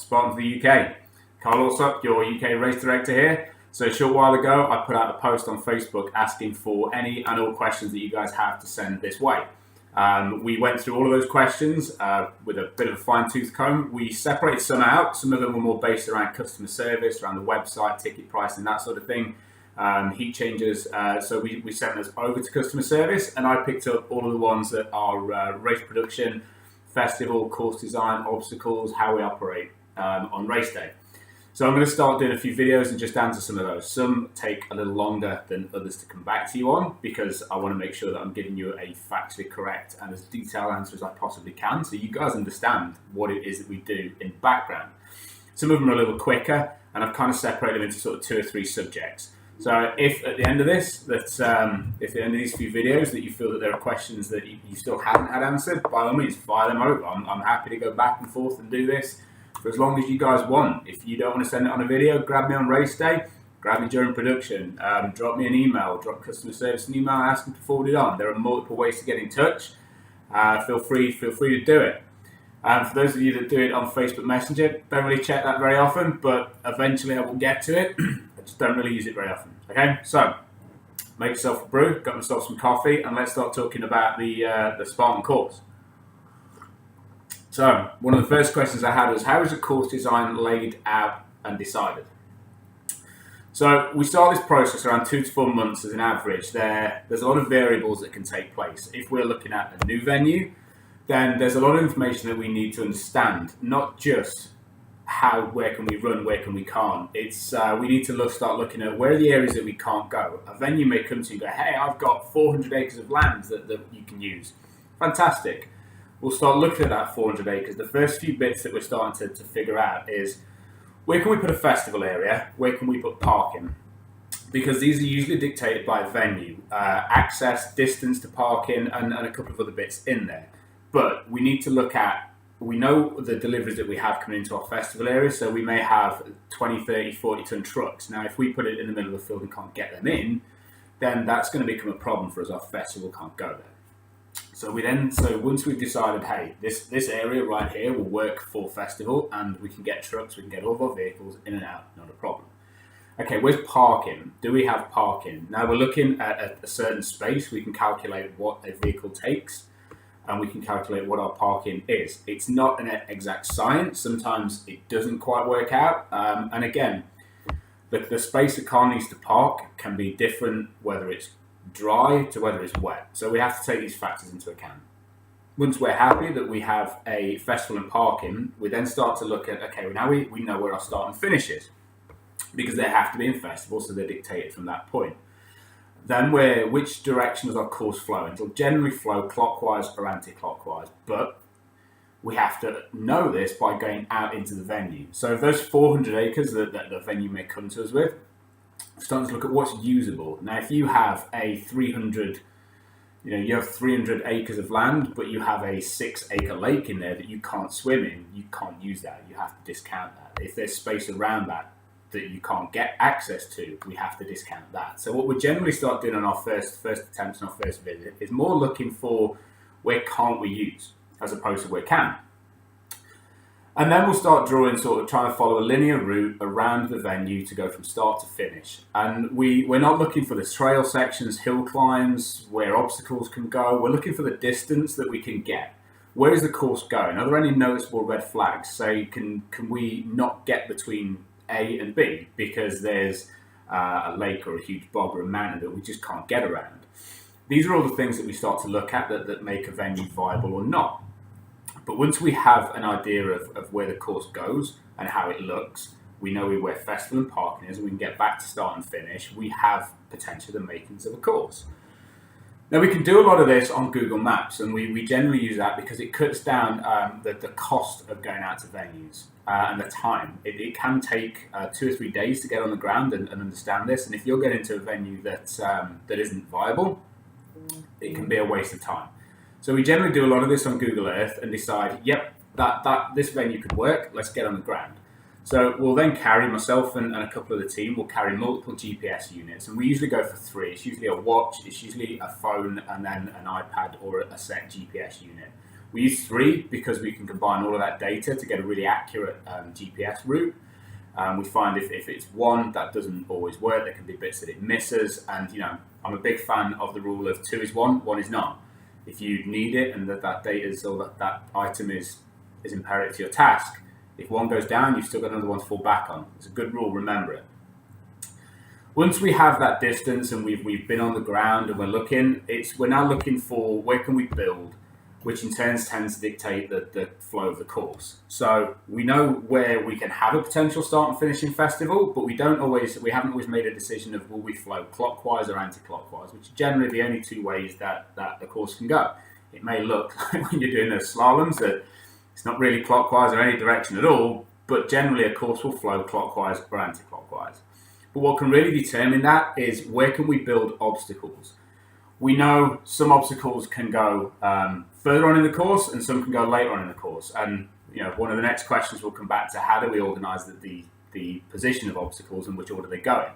Spartan the UK. Karl, Allsop, your UK race director here. So a short while ago, I put out a post on Facebook asking for any and all questions that you guys have to send this way. We went through all of those questions with a bit of a fine-tooth comb. We separated some out. Some of them were more based around customer service, around the website, ticket pricing, that sort of thing, heat changes. So we sent those over to customer service, and I picked up all of the ones that are race production, festival, course design, obstacles, how we operate on race day. So I'm going to start doing a few videos and just answer some of those. Some take a little longer than others to come back to you on because I want to make sure that I'm giving you a factually correct and as detailed answer as I possibly can so you guys understand what it is that we do in the background. Some of them are a little quicker and I've kind of separated them into sort of 2 or 3 subjects. So if at the end of this, if at the end of these few videos that you feel that there are questions that you still haven't had answered, by all means fire them over. I'm happy to go back and forth and do this for as long as you guys want. If you don't want to send it on a video, grab me on race day, grab me during production, drop me an email, drop customer service an email, ask them to forward it on. There are multiple ways to get in touch. Feel free to do it. For those of you that do it on Facebook Messenger, don't really check that very often, but eventually I will get to it. I just don't really use it very often. Okay, so make yourself a brew, got myself some coffee, and let's start talking about the Spartan course. So one of the first questions I had was, how is the course design laid out and decided? So we start this process around 2 to 4 months as an average. There's a lot of variables that can take place. If we're looking at a new venue, then there's a lot of information that we need to understand, not just where can we run, where can we can't. It's we need to start looking at where are the areas that we can't go. A venue may come to you and go, hey, I've got 400 acres of land that you can use. Fantastic. We'll start looking at that 400 acres. The first few bits that we're starting to figure out is where can we put a festival area, where can we put parking? Because these are usually dictated by a venue, access, distance to parking, and a couple of other bits in there. But we need to look at, we know the deliveries that we have coming into our festival area, so we may have 20, 30, 40 ton trucks. Now, if we put it in the middle of the field and can't get them in, then that's going to become a problem for us. Our festival can't go there. So once we've decided, hey, this area right here will work for festival and we can get trucks, we can get all of our vehicles in and out, not a problem. Okay, where's parking? Do we have parking? Now we're looking at a certain space, we can calculate what a vehicle takes and we can calculate what our parking is. It's not an exact science, sometimes it doesn't quite work out. And again, the space that Karl needs to park can be different, whether it's dry to whether it's wet. So we have to take these factors into account. Once we're happy that we have a festival and parking, we then start to look at, okay, now we know where our start and finish is, because they have to be in festival, so they're dictated from that point. Then which direction does our course flow? It'll generally flow clockwise or anti-clockwise, but we have to know this by going out into the venue. So if those 400 acres that the venue may come to us with, starting to look at what's usable. Now, if you have a 300 acres of land, but you have a 6-acre lake in there that you can't swim in, you can't use that. You have to discount that. If there's space around that you can't get access to, we have to discount that. So what we generally start doing on our first attempts and our first visit is more looking for where can't we use as opposed to where can. And then we'll start drawing, sort of trying to follow a linear route around the venue to go from start to finish. And we're not looking for the trail sections, hill climbs, where obstacles can go. We're looking for the distance that we can get. Where is the course going? Are there any noticeable red flags? Say, can we not get between A and B because there's a lake or a huge bog or a mountain that we just can't get around? These are all the things that we start to look at that make a venue viable or not. But once we have an idea of where the course goes and how it looks, we know where festival and parking is, and we can get back to start and finish, we have potentially the makings of a course. Now, we can do a lot of this on Google Maps, and we generally use that because it cuts down the cost of going out to venues and the time. It can take 2 or 3 days to get on the ground and understand this, and if you're getting to a venue that isn't viable, it can be a waste of time. So we generally do a lot of this on Google Earth and decide, yep, that this venue could work, let's get on the ground. So we'll then carry, myself and a couple of the team, will carry multiple GPS units, and we usually go for 3. It's usually a watch, it's usually a phone, and then an iPad or a set GPS unit. We use 3 because we can combine all of that data to get a really accurate GPS route. We find if it's 1, that doesn't always work. There can be bits that it misses. And, I'm a big fan of the rule of 2 is 1, 1 is none. If you need it and that data is, or that item is imperative to your task, if 1 goes down, you've still got another one to fall back on. It's a good rule, remember it. Once we have that distance and we've been on the ground and we're now looking for where can we build, which in turn tends to dictate the flow of the course. So we know where we can have a potential start and finishing festival, but we haven't always made a decision of will we flow clockwise or anti-clockwise, which are generally the only 2 ways that the course can go. It may look like when you're doing those slaloms that it's not really clockwise or any direction at all, but generally a course will flow clockwise or anti-clockwise. But what can really determine that is where can we build obstacles. We know some obstacles can go further on in the course and some can go later on in the course. And one of the next questions will come back to how do we organise the position of obstacles and which order they go in.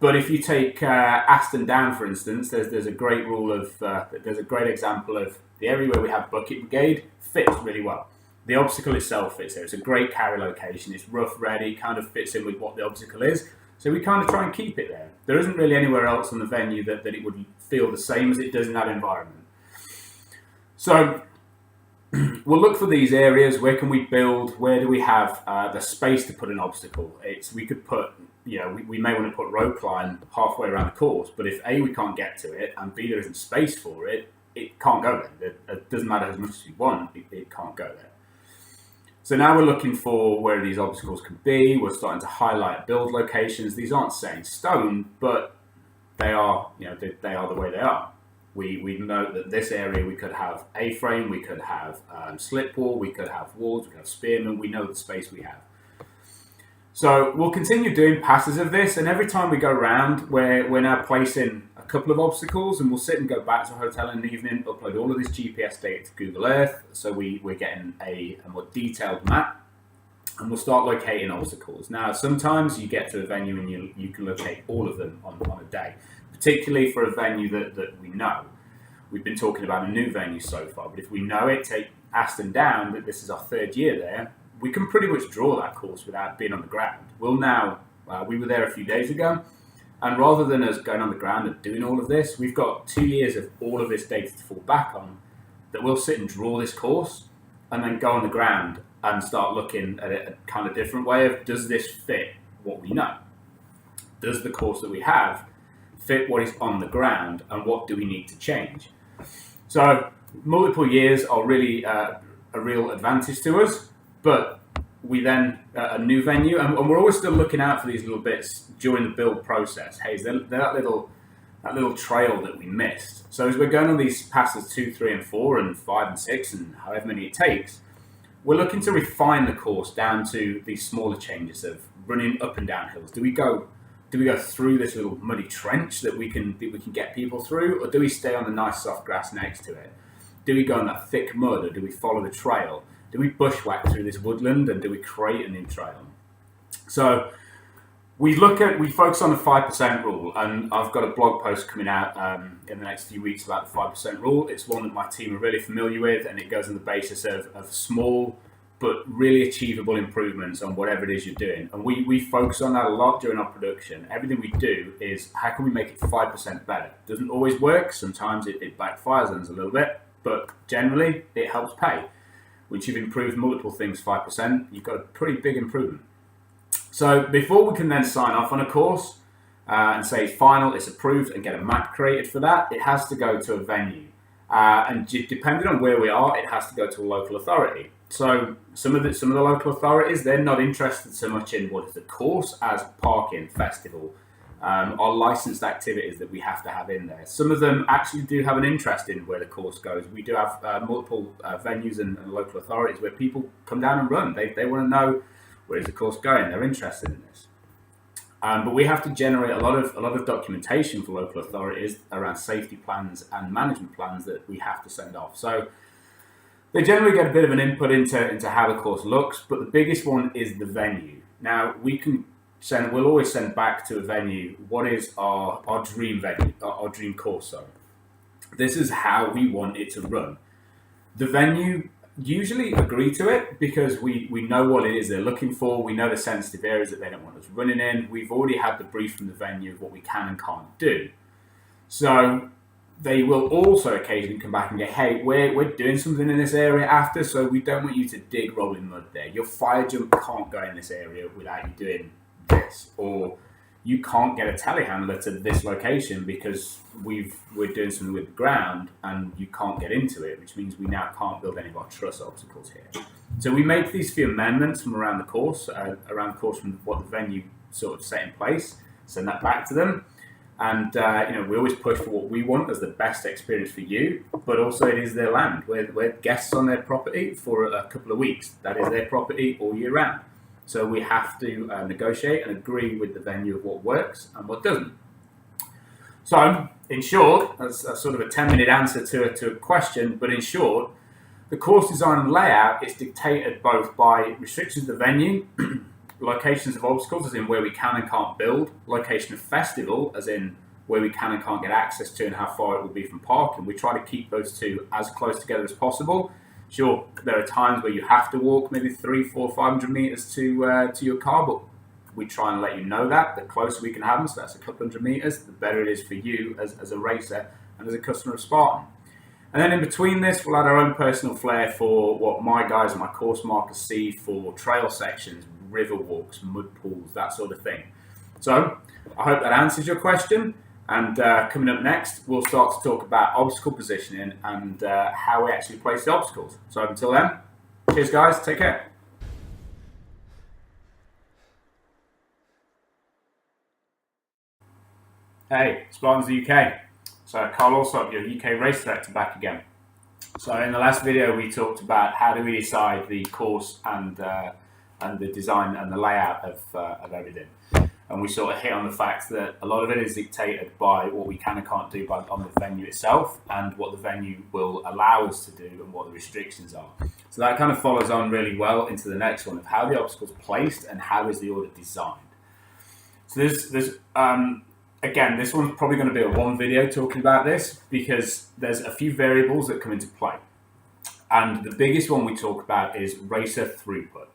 But if you take Aston Down, for instance, there's a great rule of there's a great example of the area where we have Bucket Brigade fits really well. The obstacle itself fits there. It's a great carry location. It's rough ready, kind of fits in with what the obstacle is. So we kind of try and keep it there. There isn't really anywhere else on the venue that it would feel the same as it does in that environment. So we'll look for these areas. Where can we build? Where do we have the space to put an obstacle? We could put, we may want to put rope climb halfway around the course, but if A, we can't get to it, and B, there isn't space for it, it can't go there. It doesn't matter as much as we want, it can't go there. So now we're looking for where these obstacles can be. We're starting to highlight build locations. These aren't set in stone, but they are, they are the way they are. We know that this area we could have A-frame, we could have slip wall, we could have walls, we could have spearmen. We know the space we have. So we'll continue doing passes of this, and every time we go around, we're now placing a couple of obstacles, and we'll sit and go back to a hotel in the evening, upload all of this GPS data to Google Earth, so we're getting a more detailed map, and we'll start locating obstacles. Now, sometimes you get to a venue and you can locate all of them on a day, particularly for a venue that we know. We've been talking about a new venue so far, but if we know it, take Aston Down, that this is our 3rd year there, we can pretty much draw that course without being on the ground. We were there a few days ago, and rather than us going on the ground and doing all of this, we've got 2 years of all of this data to fall back on, that we'll sit and draw this course, and then go on the ground and start looking at it a kind of different way of, does this fit what we know? Does the course that we have fit what is on the ground, and what do we need to change? So multiple years are really a real advantage to us. But we then, a new venue, and we're always still looking out for these little bits during the build process. Hey, is there that little trail that we missed? So as we're going on these passes 2, 3, and 4, and 5 and 6, and however many it takes, we're looking to refine the course down to these smaller changes of running up and down hills. Do we go through this little muddy trench that we can get people through, or do we stay on the nice soft grass next to it? Do we go in that thick mud, or do we follow the trail? Do we bushwhack through this woodland, and do we create a new trail? So we focus on the 5% rule, and I've got a blog post coming out in the next few weeks about the 5% rule. It's one that my team are really familiar with, and it goes on the basis of small but really achievable improvements on whatever it is you're doing. And we focus on that a lot during our production. Everything we do is, how can we make it 5% better? Doesn't always work. Sometimes it backfires on us a little bit, but generally it helps pay. Once you've improved multiple things 5%, you've got a pretty big improvement. So before we can then sign off on a course and say final, it's approved, and get a map created for that, it has to go to a venue. And depending on where we are, it has to go to a local authority. So some of the local authorities, they're not interested so much in what is the course as parking, festival, or licensed activities that we have to have in there. Some of them actually do have an interest in where the course goes. We do have multiple venues and local authorities where people come down and run. They want to know, where is the course going? They're interested in this. But we have to generate a lot of documentation for local authorities around safety plans and management plans that we have to send off. So they generally get a bit of an input into how the course looks, but the biggest one is the venue. Now we'll always send back to a venue what is our dream venue, our dream course. So this is how we want it to run. The venue usually agree to it because we know what it is they're looking for. We know the sensitive areas that they don't want us running in. We've already had the brief from the venue of what we can and can't do. So they will also occasionally come back and go, hey, we're doing something in this area after, so we don't want you to dig rolling mud there. Your fire jump can't go in this area without you doing this. Or you can't get a telehandler to this location because we're doing something with the ground and you can't get into it, which means we now can't build any of our truss obstacles here. So we make these few amendments from around the course from what the venue sort of set in place, send that back to them. And we always push for what we want as the best experience for you, but also it is their land. We're guests on their property for a couple of weeks. That is their property all year round. So we have to negotiate and agree with the venue of what works and what doesn't. So, in short, that's sort of a 10-minute answer to a question, but in short, the course design and layout is dictated both by restrictions of the venue, locations of obstacles, as in where we can and can't build, location of festival, as in where we can and can't get access to and how far it will be from parking. We try to keep those two as close together as possible. Sure, there are times where you have to walk maybe 300, 400, 500 meters to your car, but we try and let you know that. The closer we can have them, so that's a couple hundred meters, the better it is for you as a racer and as a customer of Spartan. And then in between this, we'll add our own personal flair for what my guys and my course markers see for trail sections, river walks, mud pools, that sort of thing. So I hope that answers your question. And coming up next, we'll start to talk about obstacle positioning and how we actually place the obstacles. So until then, cheers guys, take care. Hey, Spartans the UK. So Karl, Allsop, your UK race director, back again. So in the last video, we talked about how do we decide the course and the design and the layout of everything. And we sort of hit on the fact that a lot of it is dictated by what we can and can't do on the venue itself and what the venue will allow us to do and what the restrictions are. So that kind of follows on really well into the next one of how the obstacle's placed and how is the order designed. So again, this one's probably going to be a one video talking about this because there's a few variables that come into play. And the biggest one we talk about is racer throughput.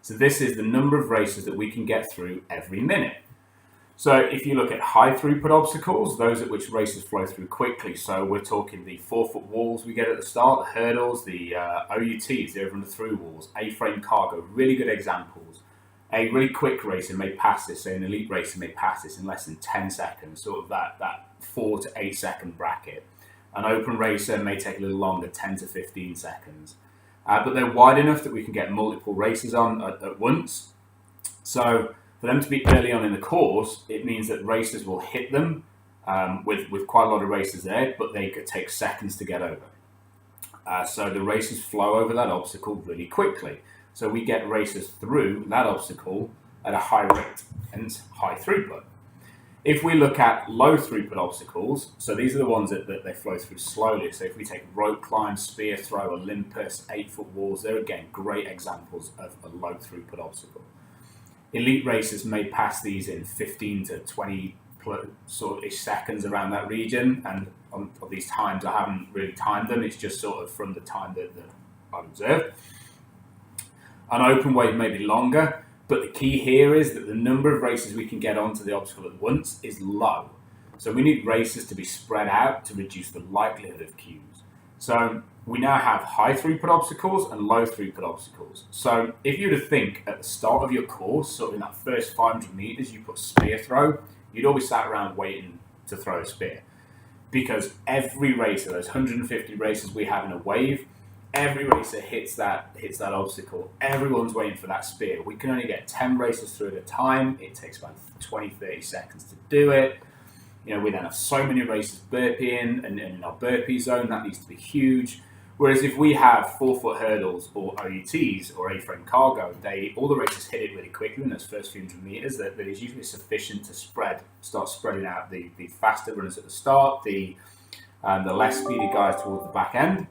So this is the number of races that we can get through every minute. So if you look at high throughput obstacles, those at which races flow through quickly. So we're talking the 4-foot walls we get at the start, the hurdles, the OUTs, the over and through walls, A-frame cargo, really good examples. A really quick racer may pass this, say an elite racer may pass this in less than 10 seconds, sort of that 4 to 8 second bracket. An open racer may take a little longer, 10 to 15 seconds. But they're wide enough that we can get multiple races on at once. So for them to be early on in the course, it means that racers will hit them with quite a lot of races there, but they could take seconds to get over. So the racers flow over that obstacle really quickly. So we get racers through that obstacle at a high rate, hence high throughput. If we look at low throughput obstacles, so these are the ones that they flow through slowly. So if we take rope climb, spear throw, Olympus, 8-foot walls, they're again great examples of a low throughput obstacle. Elite racers may pass these in 15 to 20 sort of seconds around that region. And on these times, I haven't really timed them. It's just sort of from the time that I've observed. An open wave may be longer. But the key here is that the number of races we can get onto the obstacle at once is low. So we need races to be spread out to reduce the likelihood of queues. So we now have high throughput obstacles and low throughput obstacles. So if you were to think at the start of your course, sort of in that first 500 meters, you put spear throw, you'd always sat around waiting to throw a spear. Because every racer, those 150 races we have in a wave, every racer hits that obstacle. Everyone's waiting for that spear. We can only get 10 races through at a time. It takes about 20, 30 seconds to do it. We then have so many races burpeeing, and in our burpee zone, that needs to be huge. Whereas if we have 4-foot hurdles or OUTs or A-frame cargo, all the races hit it really quickly in those first few hundred meters. That is usually sufficient to start spreading out the faster runners at the start, the less speedy guys towards the back end.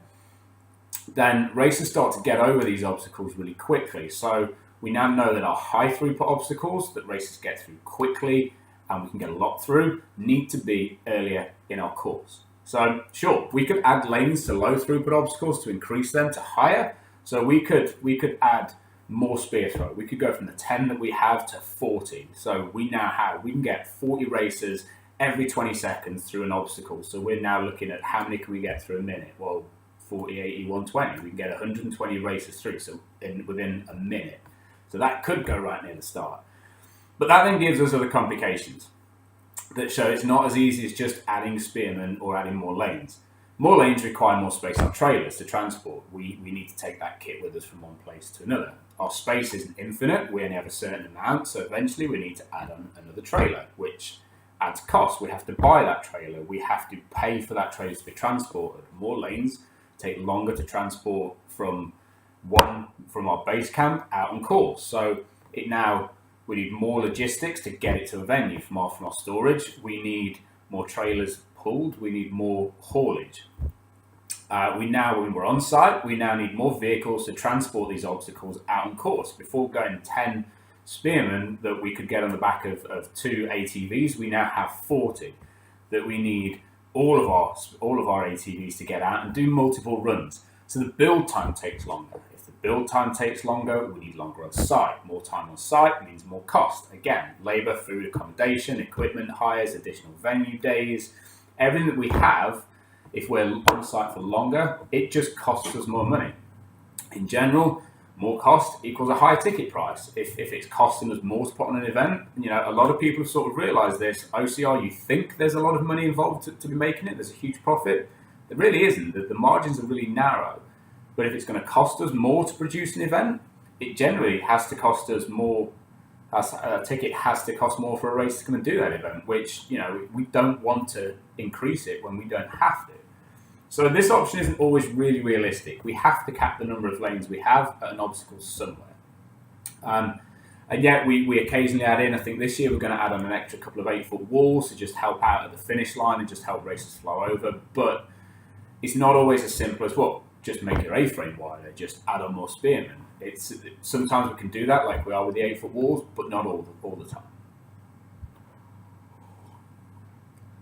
Then races start to get over these obstacles really quickly. So we now know that our high throughput obstacles that races get through quickly and we can get a lot through need to be earlier in our course. So sure, we could add lanes to low throughput obstacles to increase them to higher. So we could add more spear throw. We could go from the 10 that we have to 40. So we can get 40 races every 20 seconds through an obstacle. So we're now looking at how many can we get through a minute? Well, 40, 80, 120. We can get 120 races through, so within a minute. So that could go right near the start. But that then gives us other complications that show it's not as easy as just adding spearmen or adding more lanes. More lanes require more space on trailers to transport. We need to take that kit with us from one place to another. Our space isn't infinite, we only have a certain amount, so eventually we need to add on another trailer, which adds cost. We have to buy that trailer, we have to pay for that trailer to be transported. More lanes take longer to transport from our base camp out on course. So we need more logistics to get it to a venue from our storage. We need more trailers pulled. We need more haulage. When we're on site, we now need more vehicles to transport these obstacles out on course. Before going 10 spearmen that we could get on the back of 2 ATVs, we now have 40 that we need all of our ATVs to get out and do multiple runs. So the build time takes longer. If the build time takes longer, we need longer on site. More time on site means more cost. Again, labour, food, accommodation, equipment hires, additional venue days, everything that we have. If we're on site for longer, it just costs us more money. In general, more cost equals a higher ticket price. If it's costing us more to put on an event, a lot of people have sort of realised this. OCR, you think there's a lot of money involved to be making it. There's a huge profit. There really isn't. The margins are really narrow. But if it's going to cost us more to produce an event, it generally has to cost us more. A ticket has to cost more for a race to come and do that event, which we don't want to increase it when we don't have to. So this option isn't always really realistic. We have to cap the number of lanes we have at an obstacle somewhere. And yet we occasionally add in, I think this year we're going to add on an extra couple of 8-foot walls to just help out at the finish line and just help races flow over. But it's not always as simple as, well, just make your A-frame wider, just add on more spearmen. Sometimes we can do that like we are with the 8-foot walls, but not all the time.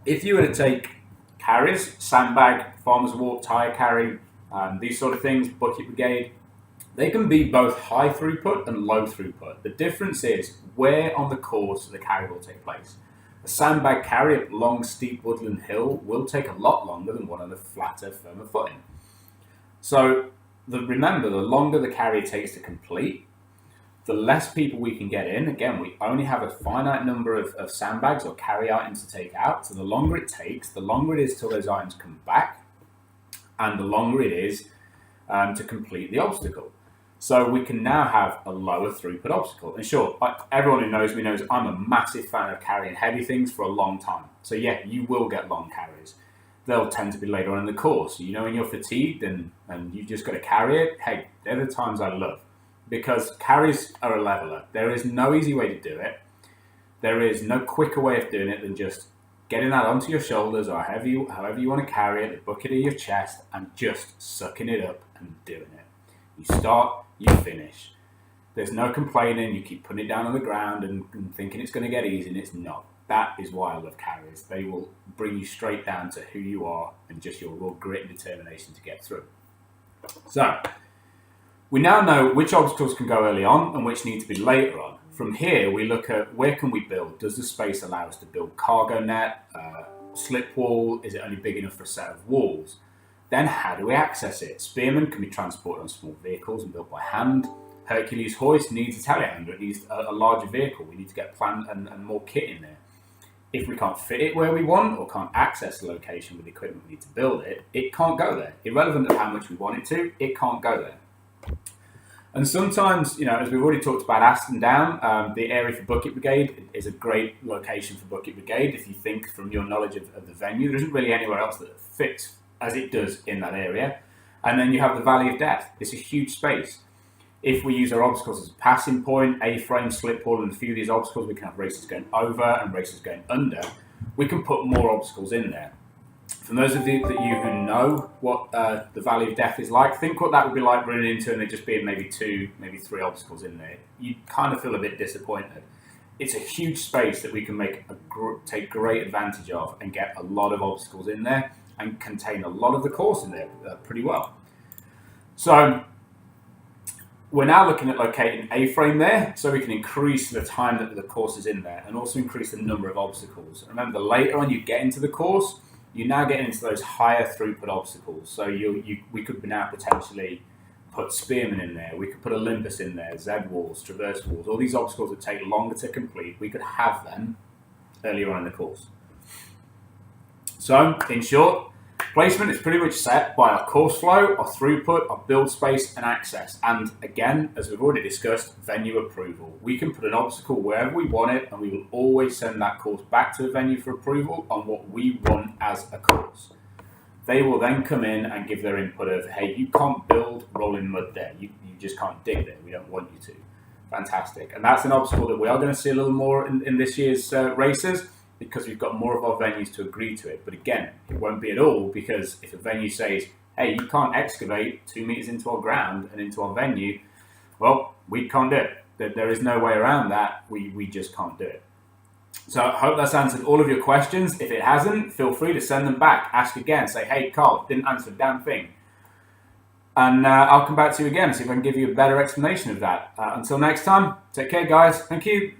If you were to take carriers, sandbag, farmer's walk, tyre carry, these sort of things, bucket brigade, they can be both high throughput and low throughput. The difference is where on the course the carry will take place. A sandbag carry up long, steep woodland hill will take a lot longer than one on a flatter, firmer footing. So remember, the longer the carry takes to complete, the less people we can get in. Again, we only have a finite number of sandbags or carry items to take out. So the longer it takes, the longer it is till those items come back, and the longer it is to complete the obstacle. So we can now have a lower throughput obstacle. And sure, everyone who knows me knows I'm a massive fan of carrying heavy things for a long time. So yeah, you will get long carries. They'll tend to be later on in the course. When you're fatigued and you've just got to carry it, hey, they're the times I love. Because carries are a leveler. There is no easy way to do it. There is no quicker way of doing it than just getting that onto your shoulders or however you want to carry it, the bucket of your chest, and just sucking it up and doing it. You start, you finish. There's no complaining. You keep putting it down on the ground and thinking it's going to get easy, and it's not. That is why I love carries. They will bring you straight down to who you are and just your raw grit and determination to get through. So, we now know which obstacles can go early on and which need to be later on. From here, we look at where can we build. Does the space allow us to build cargo net, slip wall? Is it only big enough for a set of walls? Then how do we access it? Spearmen can be transported on small vehicles and built by hand. Hercules hoist needs a telehandler. It needs a larger vehicle. We need to get plant and more kit in there. If we can't fit it where we want or can't access the location with the equipment we need to build it, it can't go there. Irrelevant of how much we want it to, it can't go there. And sometimes, as we've already talked about Aston Down, the area for Bucket Brigade is a great location for Bucket Brigade. If you think from your knowledge of the venue, there isn't really anywhere else that fits as it does in that area. And then you have the Valley of Death. It's a huge space. If we use our obstacles as a passing point, A-frame, slip wall, and a few of these obstacles, we can have races going over and races going under. We can put more obstacles in there. For those of you who know what the Valley of Death is like, think what that would be like running into and there just being maybe 2, maybe 3 obstacles in there. You kind of feel a bit disappointed. It's a huge space that we can take great advantage of and get a lot of obstacles in there. and contain a lot of the course in there pretty well. So we're now looking at locating A-frame there, so we can increase the time that the course is in there and also increase the number of obstacles. Remember, the later on you get into the course, you now get into those higher throughput obstacles. So we could now potentially put Spearman in there, we could put Olympus in there, Z-walls, traverse walls, all these obstacles that take longer to complete, we could have them earlier on in the course. So, in short, placement is pretty much set by our course flow, our throughput, our build space and access. And again, as we've already discussed, venue approval. We can put an obstacle wherever we want it, and we will always send that course back to the venue for approval on what we run as a course. They will then come in and give their input of, hey, you can't build rolling mud there. You just can't dig there. We don't want you to. Fantastic. And that's an obstacle that we are going to see a little more in this year's races, because we've got more of our venues to agree to it. But again, it won't be at all, because if a venue says, hey, you can't excavate 2 meters into our ground and into our venue, well, we can't do it. There is no way around that. We just can't do it. So I hope that's answered all of your questions. If it hasn't, feel free to send them back. Ask again. Say, hey, Karl, didn't answer a damn thing. And I'll come back to you again, see if I can give you a better explanation of that. Until next time, take care, guys. Thank you.